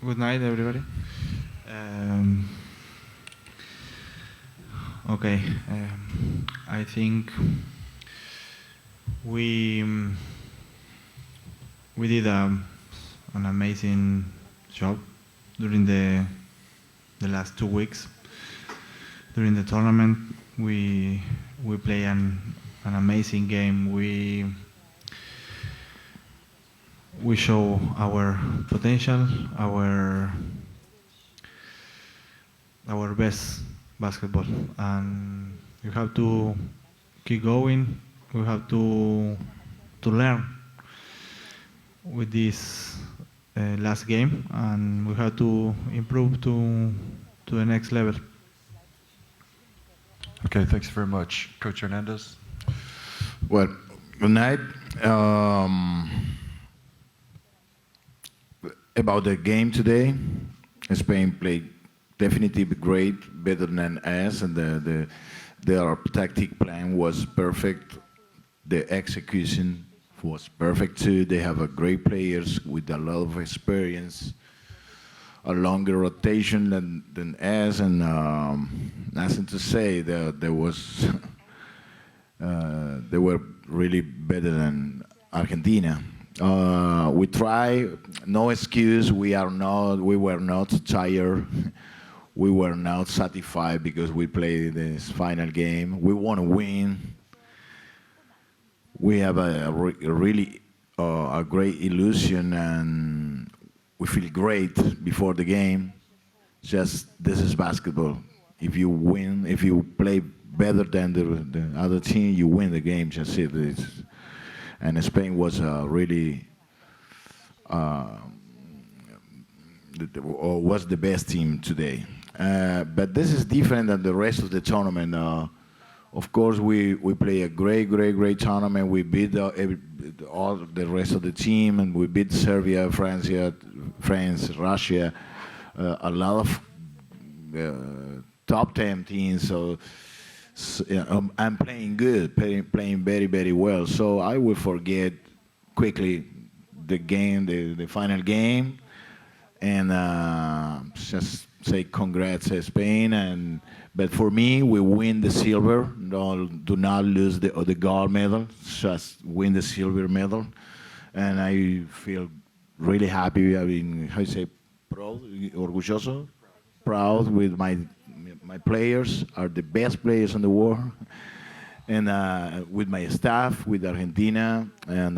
Good night, everybody. Um, okay, I think we we did an amazing job during the last 2 weeks. During the tournament, we play an amazing game. We show our potential, our best basketball, and you have to keep going. We have to learn with this last game, and we have to improve to the next level. Okay, thanks very much. Coach Hernandez? Well, good night. About the game today, Spain played definitely great, better than us, and their tactic plan was perfect. The execution was perfect too. They have a great players with a lot of experience, a longer rotation than us, and nothing to say. There was they were really better than Argentina. We try, no excuse. We were not tired. We were not satisfied because we played this final game. We want to win. We have really a great illusion, and we feel great before the game. Just this is basketball. If you win, if you play better than the other team, you win the game. Just it. And Spain was really was the best team today. But this is different than the rest of the tournament. Of course, we play a great tournament. We beat all the rest of the team, and we beat Serbia, France, Russia, a lot of top 10 teams. So I'm playing good, playing very well. So I will forget quickly the game, the final game, and just say congrats to Spain. But for me, we win the silver. Do not lose the gold medal. Just win the silver medal, and I feel really happy. I mean, how you say, proud, orgulloso, proud with my players. Are the best players in the world, and with my staff, with Argentina, and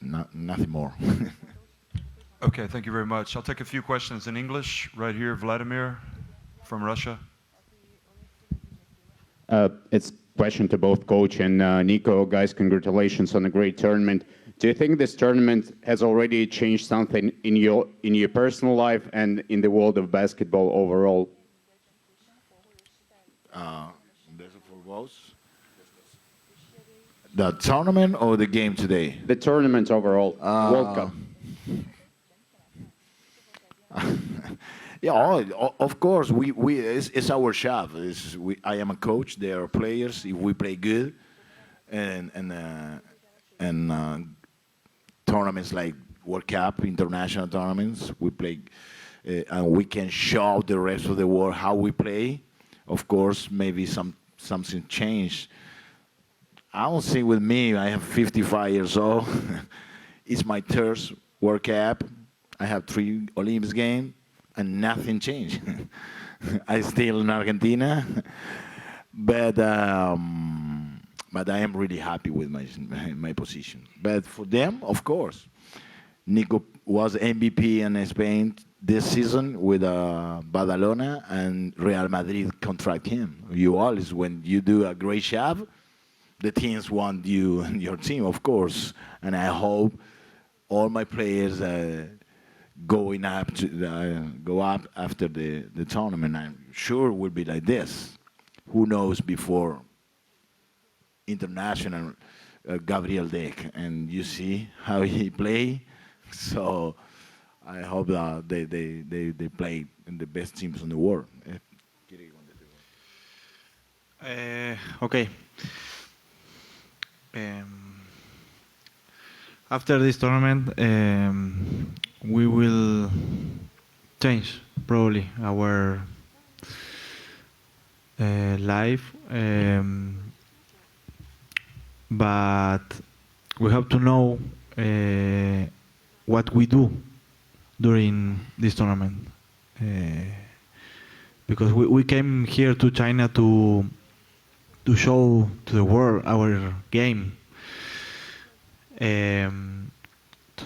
nothing more. Okay, thank you very much. I'll take a few questions in English. Right here, Vladimir from Russia. It's a question to both Coach and Nico. Guys, congratulations on a great tournament. Do you think this tournament has already changed something in your personal life and in the world of basketball overall? The tournament or the game today? The tournament overall, World Cup. Yeah, of course. It's our job. I am a coach. They are players. If we play good, and tournaments like World Cup, international tournaments, we play, and we can show the rest of the world how we play. Of course, maybe something changed. I don't think with me. I have 55 years old. It's my third World Cup. I have 3 Olympics games, and nothing changed. I still in Argentina, but I am really happy with my position. But for them, of course, Nico was MVP in Spain this season with Badalona, and Real Madrid contract him. You always, when you do a great job, the teams want you and your team, of course. And I hope all my players go up after the tournament. I'm sure it will be like this. Who knows before international Gabriel Deck, and you see how he play. So I hope that they play in the best teams in the world. Okay. After this tournament, we will change probably our life, but we have to know what we do during this tournament, because we came here to China to show to the world our game, to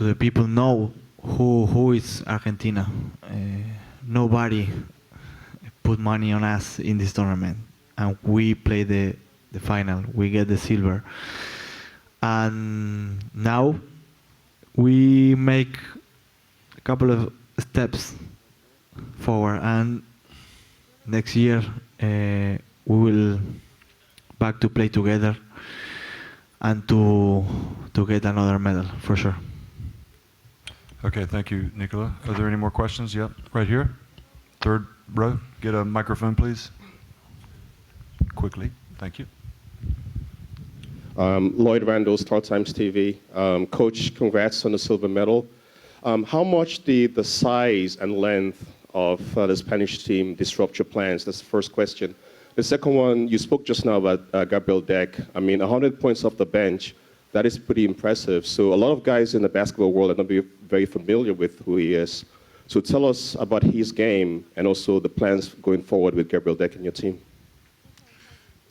the people know who is Argentina. Nobody put money on us in this tournament, and we play the final. We get the silver, and now we make a couple of steps forward, and next year we will back to play together and to get another medal for sure. Okay, thank you, Nicola. Are there any more questions? Yep, right here. Third row. Get a microphone, please. Quickly. Thank you. Lloyd Randall, Star Times TV. Coach, congrats on the silver medal. How much did the size and length of the Spanish team disrupt your plans? That's the first question. The second one, you spoke just now about Gabriel Deck. I mean, 100 points off the bench, that is pretty impressive. So a lot of guys in the basketball world are not very familiar with who he is. So tell us about his game and also the plans going forward with Gabriel Deck and your team.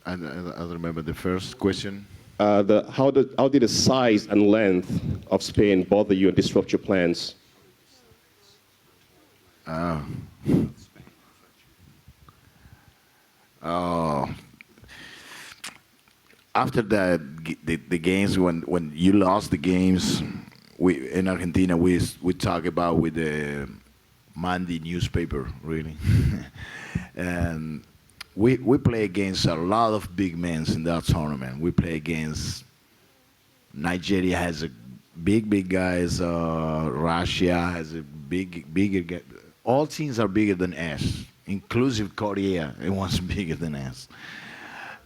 I don't remember the first question. How did the size and length of Spain bother you and disrupt your plans? After the games, when you lost the games, we in Argentina we talk about with the Monday newspaper really, and we play against a lot of big men in that tournament. We play against Nigeria has a big guys. Russia has a bigger. All teams are bigger than us, inclusive Korea. It was bigger than us.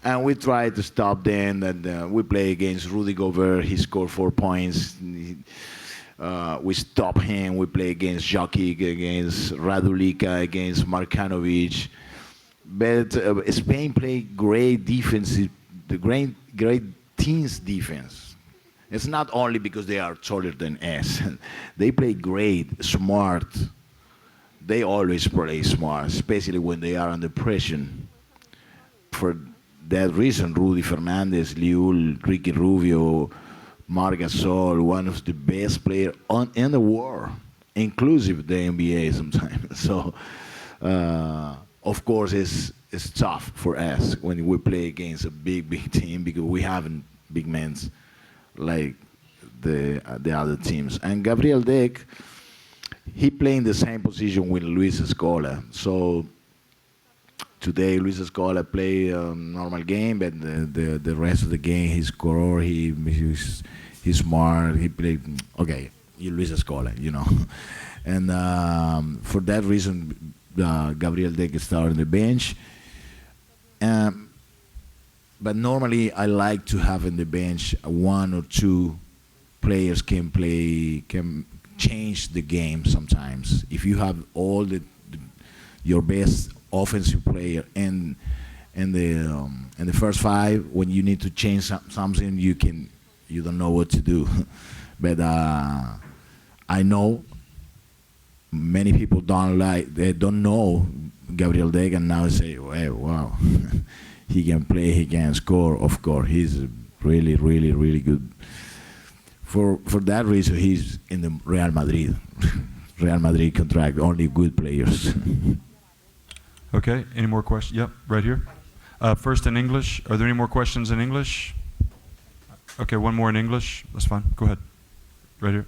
And we try to stop them. And we play against Rudy Gobert. He scored 4 points. We stop him. We play against Jokic, against Radulika, against Markanovic. But Spain played great defense, the great teams defense. It's not only because they are taller than us. They play great, smart. They always play smart, especially when they are under pressure. For that reason, Rudy Fernandez, Liul, Ricky Rubio, Marc Gasol, one of the best players in the world, inclusive the NBA sometimes. So, of course, it's tough for us when we play against a big team because we haven't big men like the other teams. And Gabriel Deck, he played in the same position with Luis Scola. So today, Luis Scola play a normal game, but the rest of the game, he score, he's smart, he played, okay, Luis Scola, you know. And for that reason, Gabriel Deck started on the bench. But normally, I like to have in the bench 1 or 2 players can change the game sometimes. If you have all your best offensive player in the first 5, when you need to change something, you don't know what to do. But I know many people they don't know Gabriel Deck, and now say, hey, wow, he can play, he can score. Of course, he's really good. For that reason, he's in the Real Madrid. Real Madrid contract only good players. Okay, any more questions? Yep, right here. First in English. Are there any more questions in English? Okay, one more in English. That's fine. Go ahead. Right here.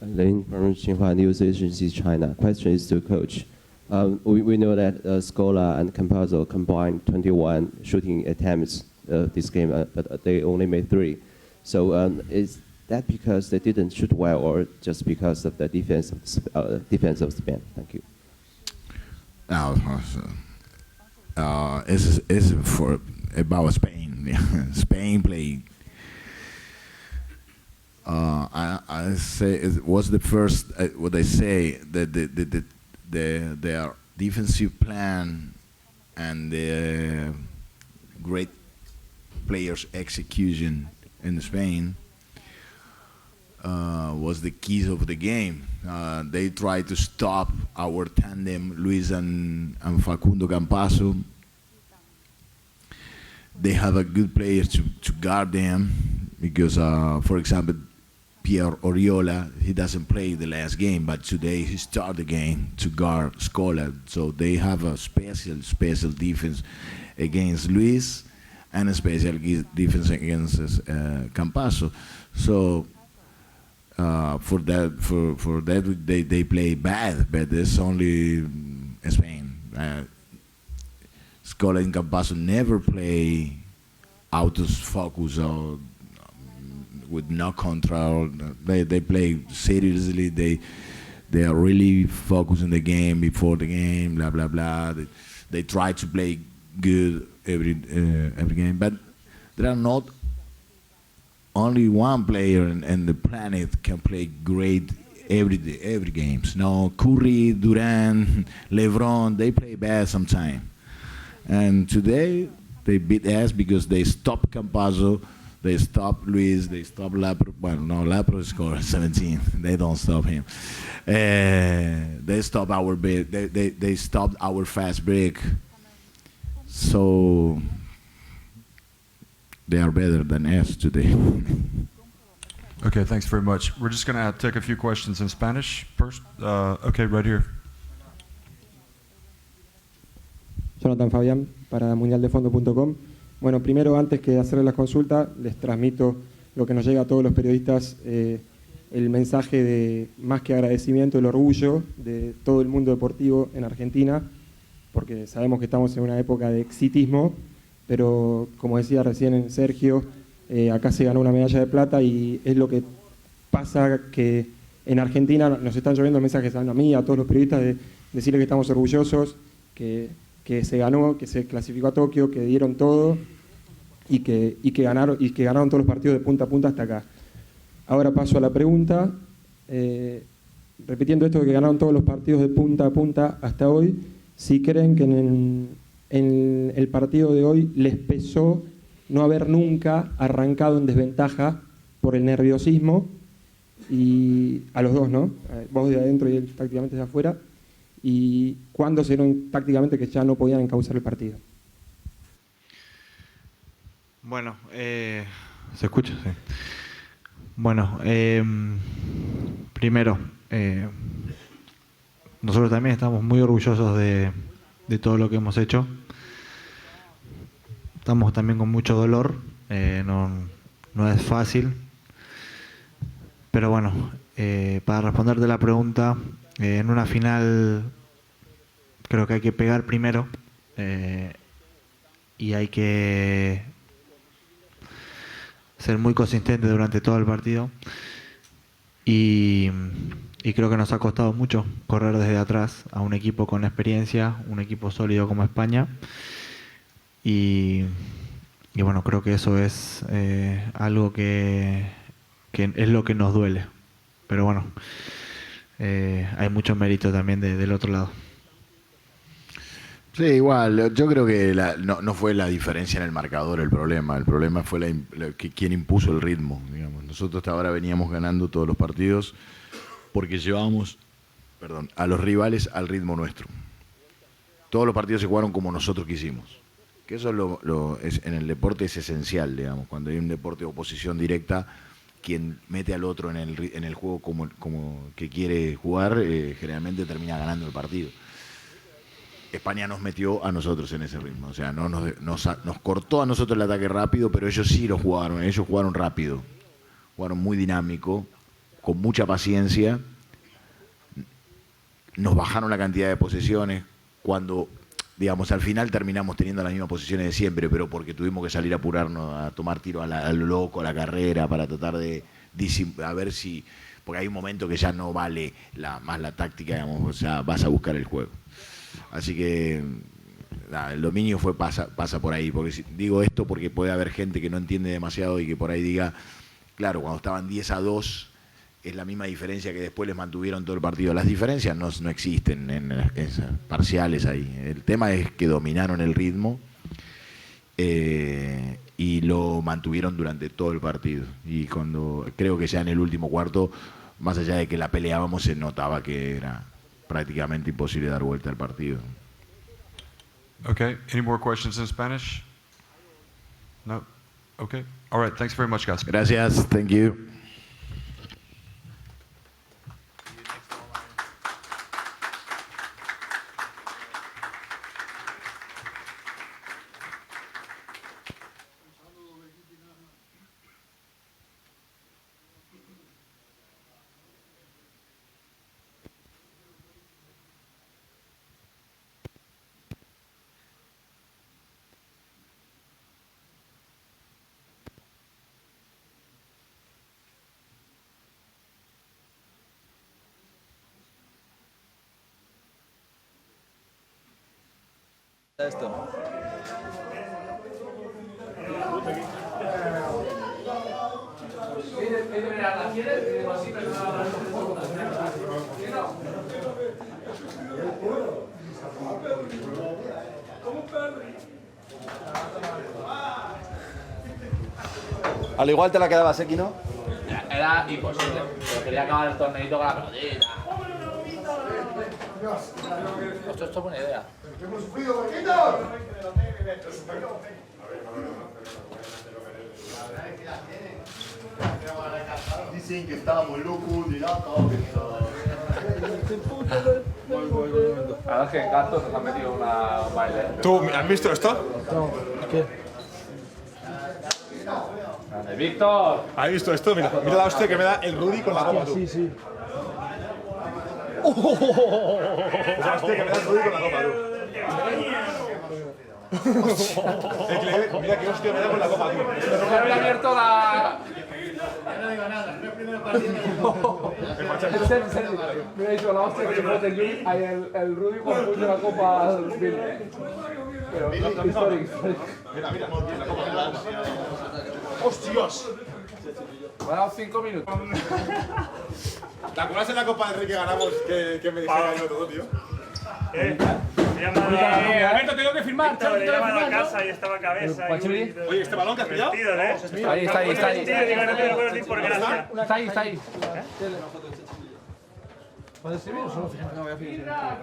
Lin from Xinhua News Agency, China. Question is to Coach. We know that Scola and Campazzo combined 21 shooting attempts this game, but they only made 3. So is that because they didn't shoot well, or just because of the defense of Spain? Thank you. It's for about Spain. Spain played I say it was the first. What I say that their defensive plan and the great players' execution in Spain was the keys of the game. They tried to stop our tandem, Luis and Facundo Campasso. They have a good players to guard them because, for example, Pierre Oriola, he doesn't play the last game, but today he started the game to guard Scola. So they have a special defense against Luis and a special defense against Campasso. So for that they play bad, but it's only Spain. Scola and Campasso never play out of focus or with no control. They play seriously. They are really focused on the game before the game. Blah blah blah. They try to play good every game, but there are not only one player in the planet can play great every games. No, Curry, Durant, LeBron, they play bad sometimes. And today they beat us because they stopped Campazzo, they stopped Luis, they stopped Lapro. Well, no, Lapro scored 17. They don't stop him. They stopped our break. They stopped our fast break. So they are better than us today. Okay, thanks very much. We're just going to take a few questions in Spanish first. Okay, right here. Jonathan Fabián, para mundialdefondo.com. Bueno, primero, antes que hacerle la consulta, les transmito lo que nos llega a todos los periodistas, el mensaje de, más que agradecimiento, el orgullo de todo el mundo deportivo en Argentina, porque sabemos que estamos en una época de exitismo, pero como decía recién Sergio, acá se ganó una medalla de plata y es lo que pasa que en Argentina nos están lloviendo mensajes a mí, a todos los periodistas, de decirles que estamos orgullosos, que se ganó, que se clasificó a Tokio, que dieron todo y que ganaron todos los partidos de punta a punta hasta acá. Ahora paso a la pregunta, repitiendo esto de que ganaron todos los partidos de punta a punta hasta hoy, si creen que en el partido de hoy les pesó no haber nunca arrancado en desventaja por el nerviosismo, y a los dos, ¿no? Vos de adentro y él tácticamente de afuera, y cuándo se dieron tácticamente que ya no podían encauzar el partido. Bueno, ¿se escucha? Sí. Bueno, primero, nosotros también estamos muy orgullosos de todo lo que hemos hecho. Estamos también con mucho dolor, no es fácil. Pero bueno, para responderte la pregunta, en una final creo que hay que pegar primero y hay que ser muy consistente durante todo el partido. Y creo que nos ha costado mucho correr desde atrás a un equipo con experiencia, un equipo sólido como España. Y bueno, creo que eso es algo que es lo que nos duele. Pero bueno, hay mucho mérito también del otro lado. Sí, igual, yo creo que no fue la diferencia en el marcador el problema. El problema fue quien impuso el ritmo, digamos. Nosotros hasta ahora veníamos ganando todos los partidos porque llevábamos a los rivales al ritmo nuestro. Todos los partidos se jugaron como nosotros quisimos. Que eso en el deporte es esencial, digamos. Cuando hay un deporte de oposición directa, quien mete al otro en el juego como que quiere jugar, generalmente termina ganando el partido. España nos metió a nosotros en ese ritmo, o sea, nos cortó a nosotros el ataque rápido, pero ellos sí lo jugaron, ellos jugaron rápido, jugaron muy dinámico, con mucha paciencia, nos bajaron la cantidad de posesiones, cuando, digamos, al final terminamos teniendo las mismas posiciones de siempre, pero porque tuvimos que salir a apurarnos, a tomar tiro a lo loco, a la carrera, para tratar a ver si, porque hay un momento que ya no vale más la táctica, digamos, o sea, vas a buscar el juego. Así que el dominio pasa por ahí, porque digo esto porque puede haber gente que no entiende demasiado y que por ahí diga claro, cuando estaban 10-2, es la misma diferencia que después les mantuvieron todo el partido. Las diferencias no existen en esas parciales ahí. El tema es que dominaron el ritmo y lo mantuvieron durante todo el partido. Y cuando creo que ya en el último cuarto, más allá de que la peleábamos, se notaba que era prácticamente imposible dar vuelta al partido. Okay, any more questions in Spanish? No? Okay. All right, thanks very much, guys. Gracias, thank you. Esto. Al igual te la quedabas, ¿eh, Kino? Era imposible, pero quería acabar el torneito con la pelotita. Esto es buena idea. Dicen que estábamos locos de la cabeza. La verdad es que Gato nos ha metido una baile. ¿Tú has visto esto? No, ¿qué? Grande, Víctor. ¿Has visto esto? Mira, mira la hostia que me da el Rudy con la copa, tú. Sí, sí. La hostia que me da el Rudy con la copa, tú. Mira qué hostia me da con la copa, tú. Me había abierto la... No digo nada, no es el primer partido. En serio. Me ha dicho la hostia que se fue del Luis, ahí el Rudy cuando puso la copa al Bill. Pero histórico. Mira, la copa. ¡Hostias! Me ha dado 5 minutos. ¿Te acuerdas en la copa del Rey que ganamos que me dijeron todo, tío? Alberto, tengo que firmar. Te he llamado a casa y estaba cabeza. Oye, ¿este balón que has pillado? Ahí está. Digo, no te lo puedo decir por gracia. Está ahí. ¿Puedes escribir o solo fijar? No, voy a fijar.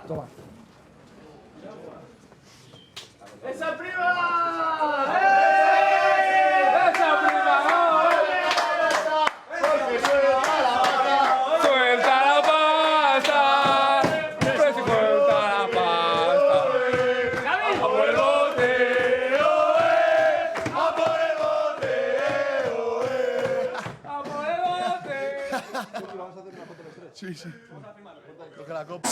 Toma. ¡Esa prima! ¡Esa prima! ¡Suelta la pasta! ¡Suelta la pasta! ¡A por el bote! ¡A por el bote! ¡A por el bote! Sí. Coge la copa.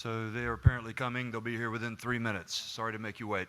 So they are apparently coming. They'll be here within 3 minutes. Sorry to make you wait.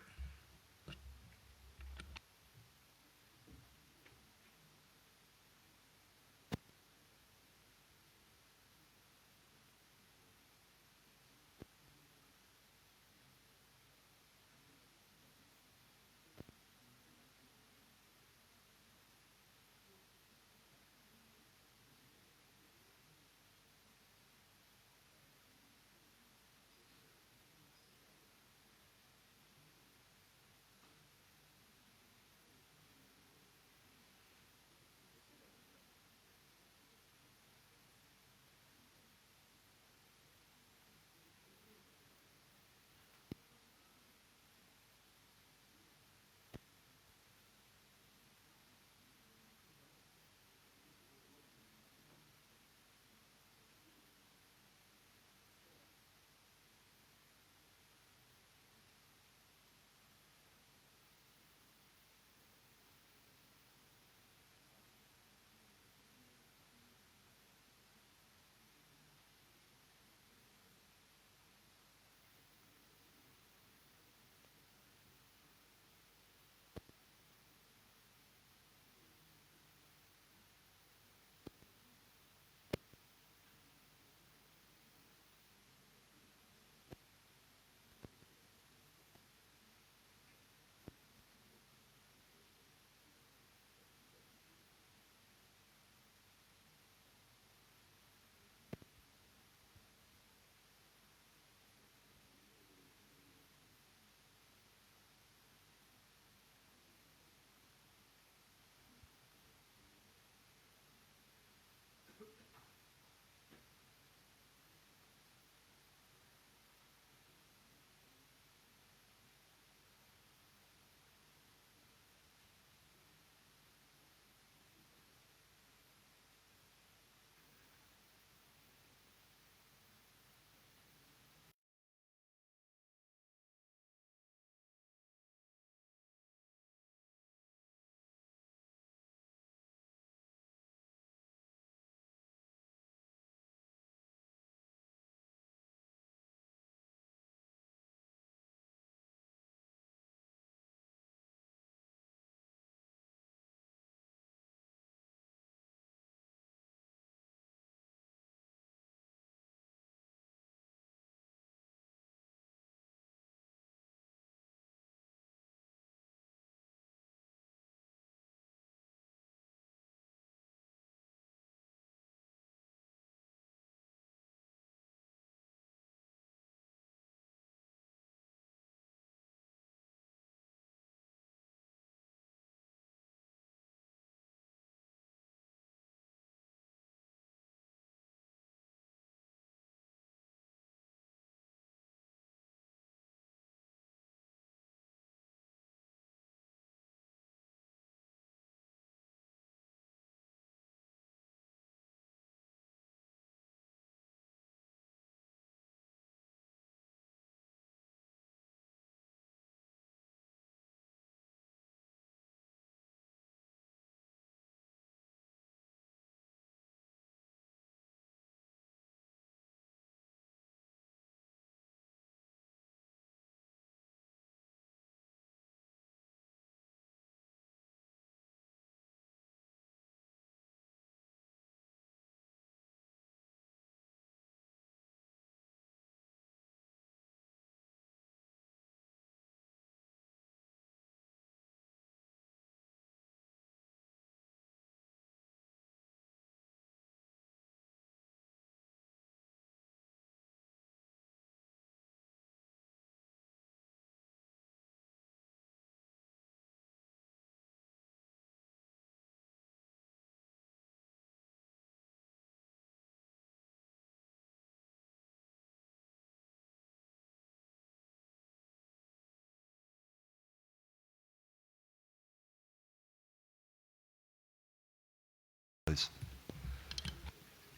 Please.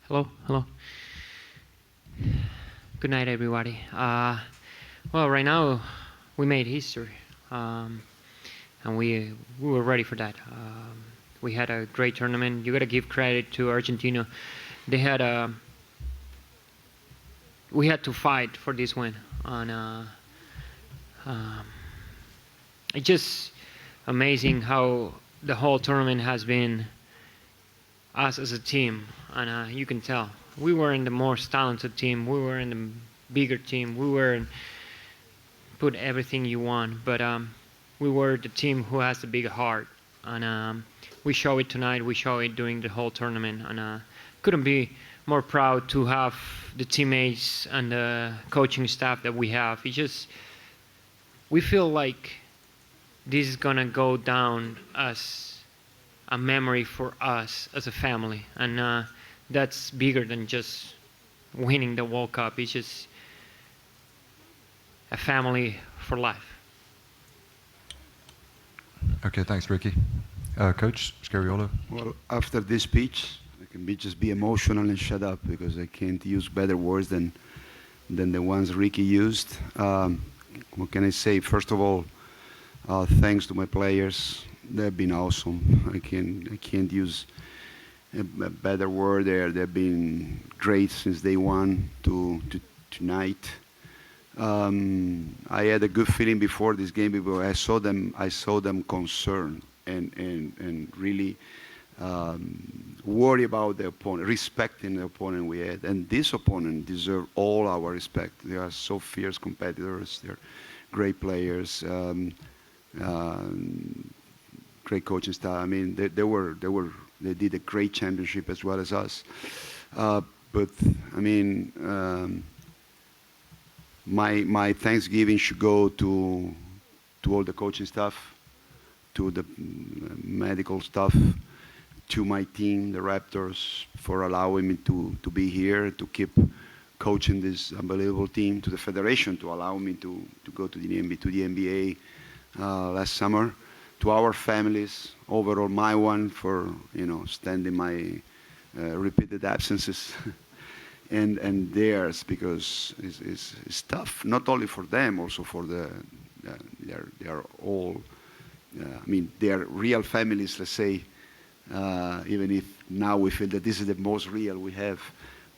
Hello, hello. Good night, everybody. Well, right now we made history, and we were ready for that. We had a great tournament. You got to give credit to Argentina. They had we had to fight for this win. And it's just amazing how the whole tournament has been us as a team, and you can tell we were in the most talented team, we were in the bigger team, we were in, put everything you want, but we were the team who has the bigger heart, and we show it tonight, we show it during the whole tournament, and couldn't be more proud to have the teammates and the coaching staff that we have. It's just, we feel like this is gonna go down as a memory for us as a family, and that's bigger than just winning the World Cup. It's just a family for life. Okay, thanks, Ricky. Coach Scariolo. Well, after this speech, I can just be emotional and shut up because I can't use better words than the ones Ricky used. What can I say? First of all, thanks to my players. They've been awesome. I can't use a better word there. They've been great since day one to tonight. I had a good feeling before this game because I saw them concerned and really worry about the opponent, respecting the opponent we had. And this opponent deserves all our respect. They are so fierce competitors. They're great players, great coaching staff. I mean, they did a great championship as well as us. But I mean, my Thanksgiving should go to all the coaching staff, to the medical staff, to my team, the Raptors, for allowing me to be here, to keep coaching this unbelievable team, to the federation to allow me to go to the NBA last summer, to our families, overall my one for standing my repeated absences, and theirs, because it's tough, not only for them, also for they are all. I mean, they are real families, let's say, even if now we feel that this is the most real we have,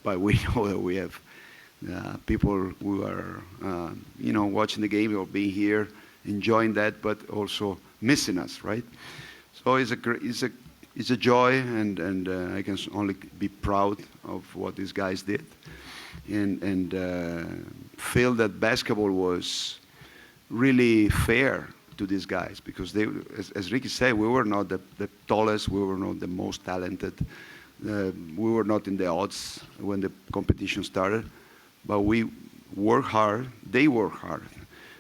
but we know that we have people who are, watching the game or being here, enjoying that, but also missing us, right? So it's a joy, and I can only be proud of what these guys did, and feel that basketball was really fair to these guys, because they, as Ricky said, we were not the tallest, we were not the most talented, we were not in the odds when the competition started, but we worked hard, they worked hard,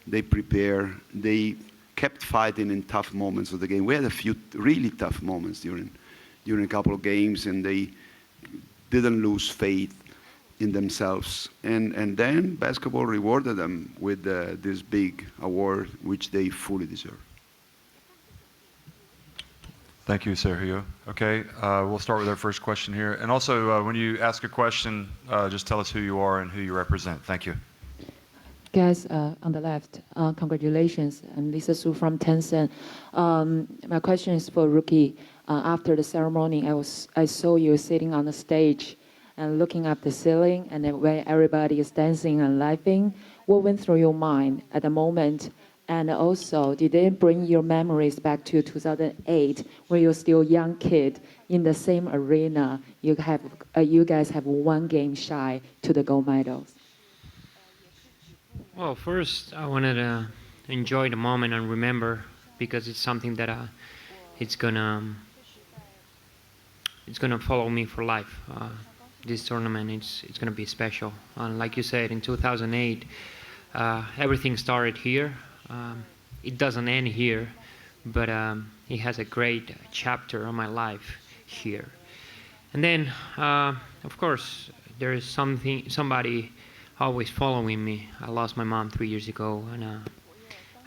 they prepared, they kept fighting in tough moments of the game. We had a few really tough moments during a couple of games, and they didn't lose faith in themselves. And then basketball rewarded them with this big award, which they fully deserve. Thank you, Sergio. Okay, we'll start with our first question here. And also, when you ask a question, just tell us who you are and who you represent. Thank you. Guys, on the left, congratulations. I'm Lisa Su from Tencent. My question is for Rookie. After the ceremony, I saw you sitting on the stage and looking up the ceiling, and then when everybody is dancing and laughing, what went through your mind at the moment? And also, did it bring your memories back to 2008, when you're still a young kid in the same arena? You guys have one game shy to the gold medals. Well, first, I wanted to enjoy the moment and remember, because it's something that it's gonna follow me for life. This tournament, it's gonna be special. And like you said, in 2008, everything started here. It doesn't end here, but it has a great chapter on my life here. And then, of course, there is somebody always following me. I lost my mom 3 years ago, and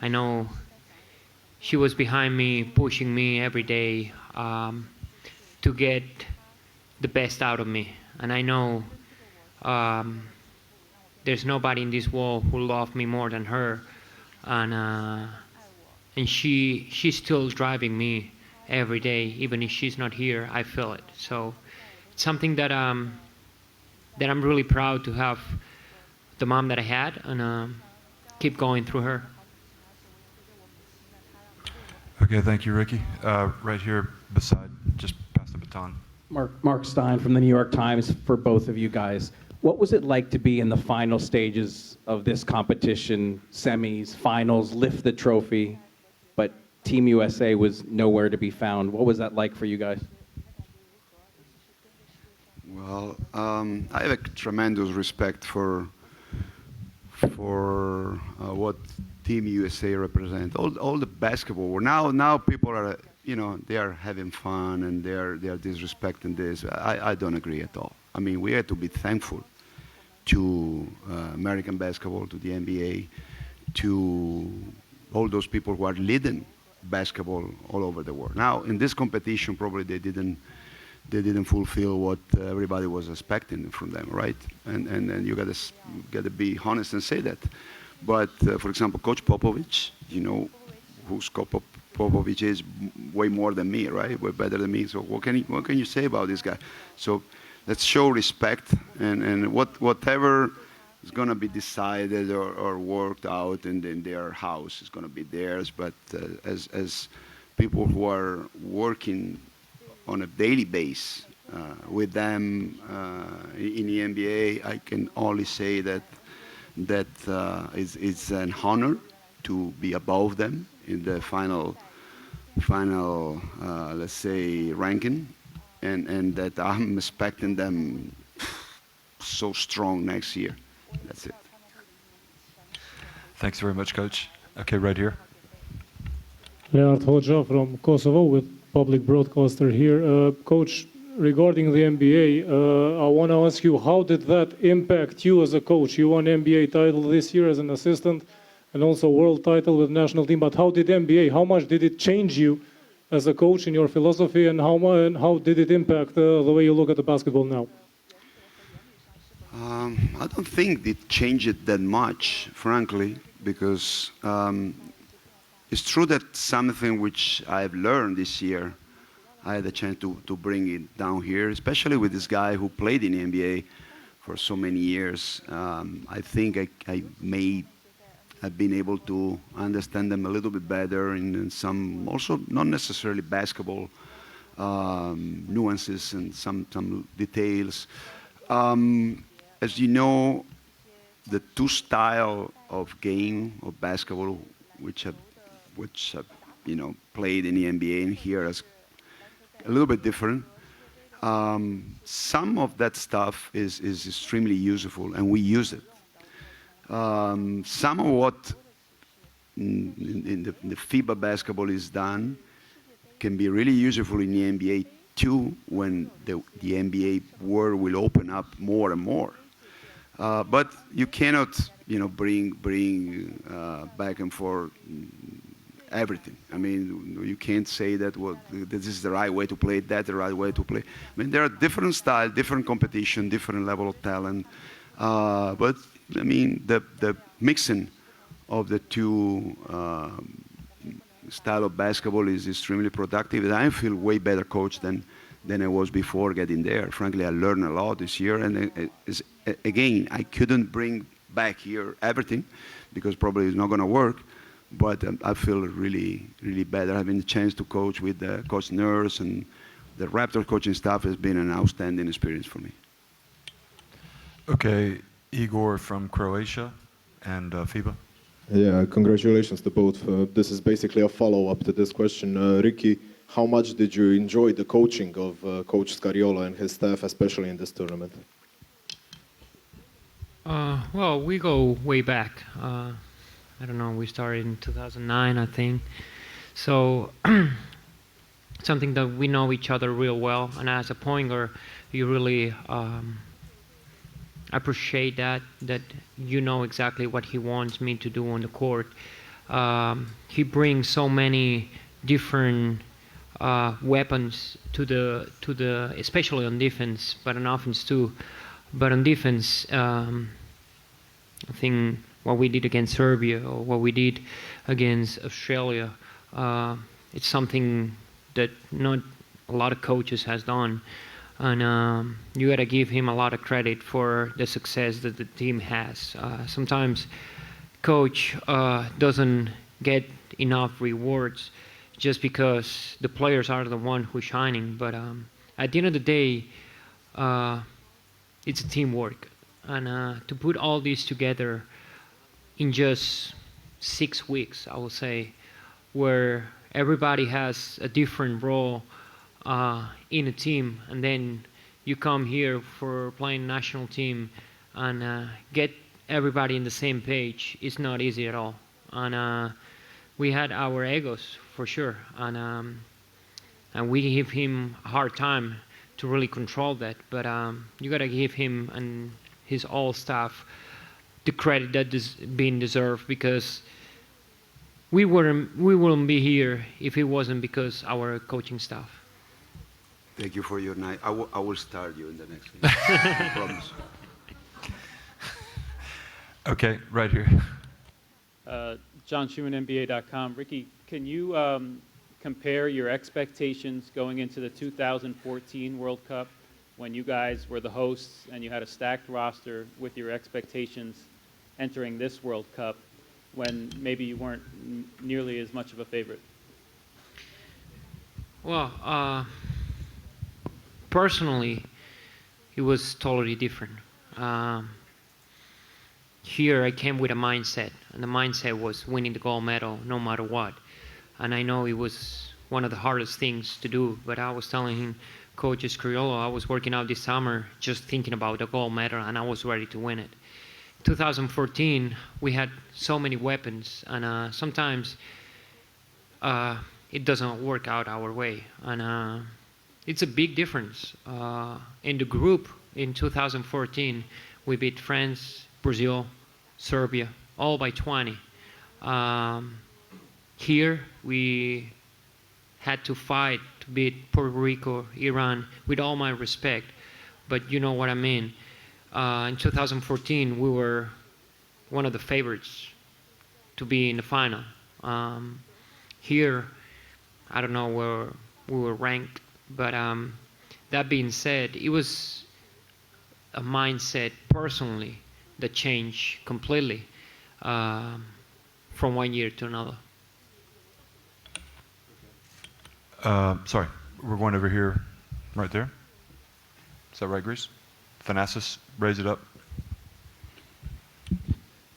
I know she was behind me, pushing me every day to get the best out of me. And I know there's nobody in this world who loved me more than her, and she's still driving me every day, even if she's not here. I feel it. So it's something that I'm really proud to have the mom that I had, and keep going through her. Okay, thank you, Ricky. Right here beside, just pass the baton. Mark Stein from the New York Times for both of you guys. What was it like to be in the final stages of this competition, semis, finals, lift the trophy, but Team USA was nowhere to be found? What was that like for you guys? Well, I have a tremendous respect for what Team USA represent. All the basketball. Now people are, they are having fun and they are disrespecting this. I don't agree at all. I mean, we have to be thankful to American basketball, to the NBA, to all those people who are leading basketball all over the world. Now, in this competition, probably they didn't fulfill what everybody was expecting from them, right? And you gotta be honest and say that. But for example, Coach Popovich, who's Popovich is way more than me, right? Way better than me. So what can you say about this guy? So let's show respect, and whatever is going to be decided or worked out in their house is going to be theirs. But as people who are working on a daily basis with them in the NBA, I can only say that it's an honor to be above them in the final let's say ranking, and that I'm expecting them so strong next year. That's it. Thanks very much, Coach. Okay, right here. Leonard Hoxha from Kosovo with public broadcaster here. Coach, regarding the NBA, I want to ask you, how did that impact you as a coach? You won NBA title this year as an assistant and also world title with national team, but how how much did it change you as a coach in your philosophy, and how did it impact the way you look at the basketball now? I don't think it changed that much, frankly, because it's true that something which I've learned this year, I had a chance to bring it down here, especially with this guy who played in the NBA for so many years. I think I may have been able to understand them a little bit better in some, also not necessarily basketball nuances and some details. As you know, the two style of game of basketball, which have played in the NBA and here as a little bit different. Some of that stuff is extremely useful, and we use it. Some of what in the FIBA basketball is done can be really useful in the NBA too, when the NBA world will open up more and more. But you cannot, bring back and forth everything. I mean, you can't say that this is the right way to play, that's the right way to play. I mean, there are different styles, different competition, different level of talent. But I mean, the mixing of the two style of basketball is extremely productive. And I feel way better coach than I was before getting there. Frankly, I learned a lot this year. And again, I couldn't bring back here everything because probably it's not going to work. But I feel really, really better. Having the chance to coach with Coach Nurse and the Raptors coaching staff has been an outstanding experience for me. Okay, Igor from Croatia and FIBA. Yeah, congratulations to both. This is basically a follow-up to this question. Ricky, how much did you enjoy the coaching of Coach Scariola and his staff, especially in this tournament? Well, we go way back. I don't know, we started in 2009, I think. So something that we know each other real well. And as a point guard, you really appreciate that you know exactly what he wants me to do on the court. He brings so many different weapons to the, especially on defense, but on offense too. But on defense, I think what we did against Serbia or what we did against Australia, it's something that not a lot of coaches has done. and you gotta give him a lot of credit for the success that the team has. Sometimes coach doesn't get enough rewards just because the players are the one who's shining, but at the end of the day, it's a teamwork, and to put all these together in just 6 weeks, I would say, where everybody has a different role in a team, and then you come here for playing national team and get everybody in the same page. It's not easy at all, and we had our egos for sure, and we give him a hard time to really control that, but you gotta give him and his all staff the credit that is being deserved, because we wouldn't be here if it wasn't because our coaching staff. Thank you for your night. I will start you in the next game. I promise. Okay, right here. John Schumann, NBA.com. Ricky, can you compare your expectations going into the 2014 World Cup when you guys were the hosts and you had a stacked roster with your expectations entering this World Cup when maybe you weren't nearly as much of a favorite? Well, personally, it was totally different. Here I came with a mindset, and the mindset was winning the gold medal no matter what. And I know it was one of the hardest things to do, but I was telling him, Coach Scariolo, I was working out this summer just thinking about the gold medal, and I was ready to win it. 2014, we had so many weapons, and sometimes it doesn't work out our way. And it's a big difference. In the group in 2014, we beat France, Brazil, Serbia, all by 20. Here, we had to fight to beat Puerto Rico, Iran, with all my respect, but you know what I mean. In 2014, we were one of the favorites to be in the final. Here, I don't know where we were ranked, but that being said, it was a mindset personally that changed completely from one year to another. Sorry, we're going over here, right there. Is that right, Greece? Thanasis, raise it up.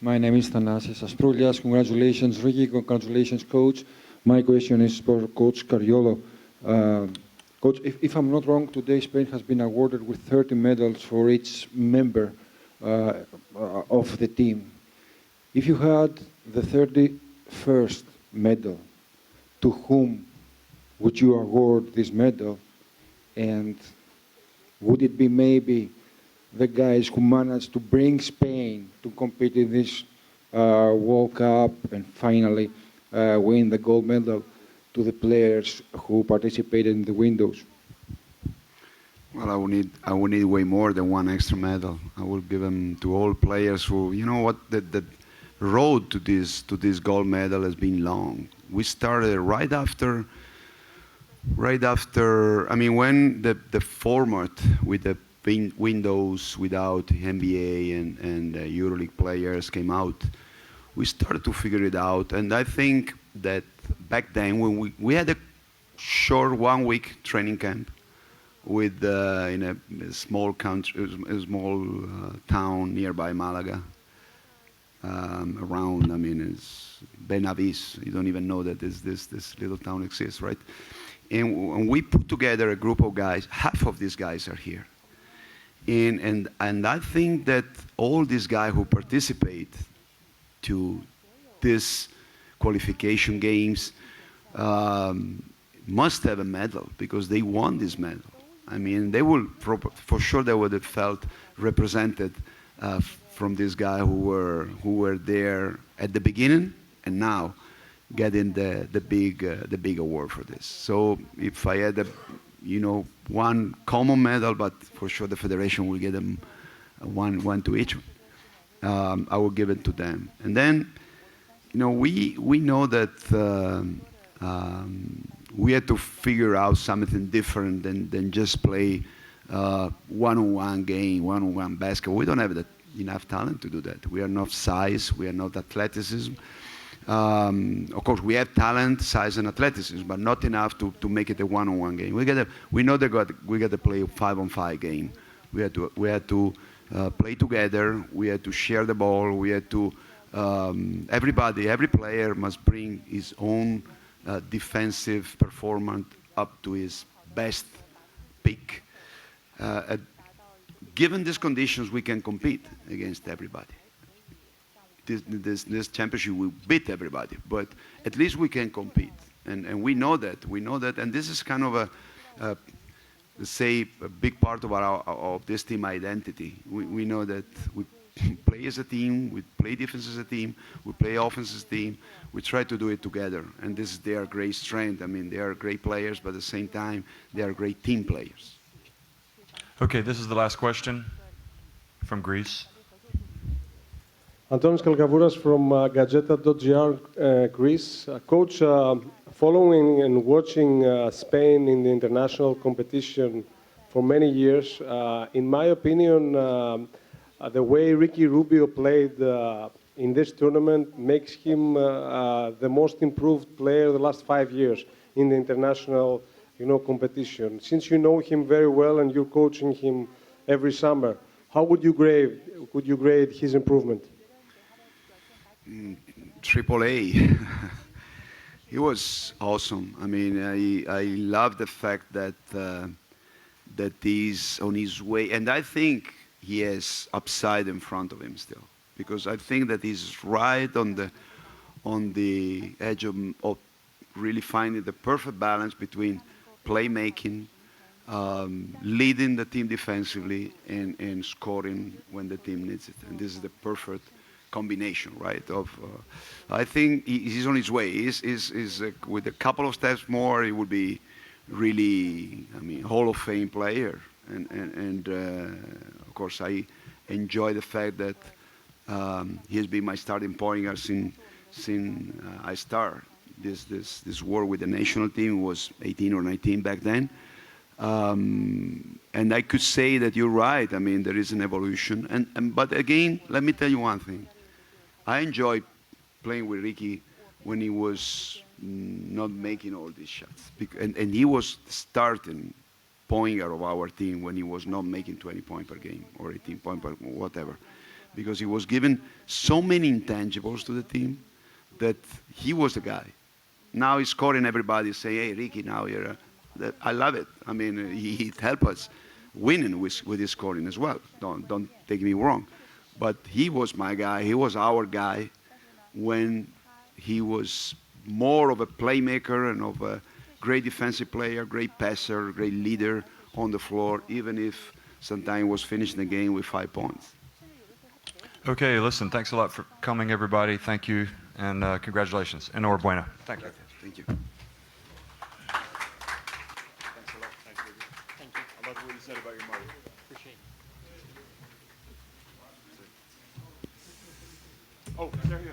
My name is Thanasis Asproulias. Congratulations, Ricky. Congratulations, Coach. My question is for Coach Scariolo. Coach, if I'm not wrong, today Spain has been awarded with 30 medals for each member of the team. If you had the 31st medal, to whom would you award this medal? And would it be maybe the guys who managed to bring Spain to compete in this World Cup and finally win the gold medal, to the players who participated in the windows? Well, I will need way more than one extra medal. I will give them to all players who, you know what, the road to this gold medal has been long. We started right after, I mean, when the format with the windows without NBA and EuroLeague players came out, we started to figure it out. And I think that back then, when we had a short 1 week training camp with in a small country, a small town nearby Malaga, around, I mean, it's Benavis. You don't even know that this little town exists, right? And we put together a group of guys. Half of these guys are here. And I think that all these guys who participate to this qualification games must have a medal because they won this medal. I mean, they will for sure they would have felt represented from these guys who were there at the beginning and now getting the big award for this. So if I had one common medal, but for sure the federation will get them one to each one, I will give it to them. And then, we know that we had to figure out something different than just play one-on-one game, one-on-one basketball. We don't have enough talent to do that. We are not size, we are not athleticism. Of course, we have talent, size, and athleticism, but not enough to make it a one-on-one game. We know that we got to play a 5-on-5 game. We had to play together. We had to share the ball. We had to every player must bring his own defensive performance up to his best peak. Given these conditions, we can compete against everybody. This championship will beat everybody, but at least we can compete, and we know that. We know that, and this is kind of let's say, a big part of this team identity. We know that we play as a team, we play defense as a team, we play offense as a team. We try to do it together, and this is their great strength. I mean, they are great players, but at the same time, they are great team players. Okay, this is the last question from Greece. Antonis Kalkavouras from Gazeta.gr, Greece. Coach, following and watching Spain in the international competition for many years, in my opinion, the way Ricky Rubio played in this tournament makes him the most improved player the last 5 years in the international competition. Since you know him very well and you're coaching him every summer, how would you grade his improvement? Triple A. He was awesome. I mean, I love the fact that that he's on his way, and I think he has upside in front of him still, because I think that he's right on the edge of really finding the perfect balance between playmaking, leading the team defensively, and scoring when the team needs it. And this is the perfect combination, right? I think he's on his way. He's with a couple of steps more, he would be really, I mean, Hall of Fame player. And of course, I enjoy the fact that he has been my starting point guard since I started this war with the national team. Was 18 or 19 back then. And I could say that you're right. I mean, there is an evolution. But again, let me tell you one thing. I enjoyed playing with Ricky when he was not making all these shots. And he was the starting point guard of our team when he was not making 20 points per game or 18 points per whatever. Because he was given so many intangibles to the team that he was the guy. Now he's scoring everybody, say, hey, Ricky, now you're... I love it. I mean, he helped us winning with his scoring as well. Don't take me wrong. But he was my guy. He was our guy when he was more of a playmaker and of a great defensive player, great passer, great leader on the floor, even if sometimes was finishing the game with 5 points. Okay, listen, thanks a lot for coming, everybody. Thank you, and congratulations. Enhorabuena. Thank you. Thank you. I love what you said about your mother. Appreciate it. Oh, there you go.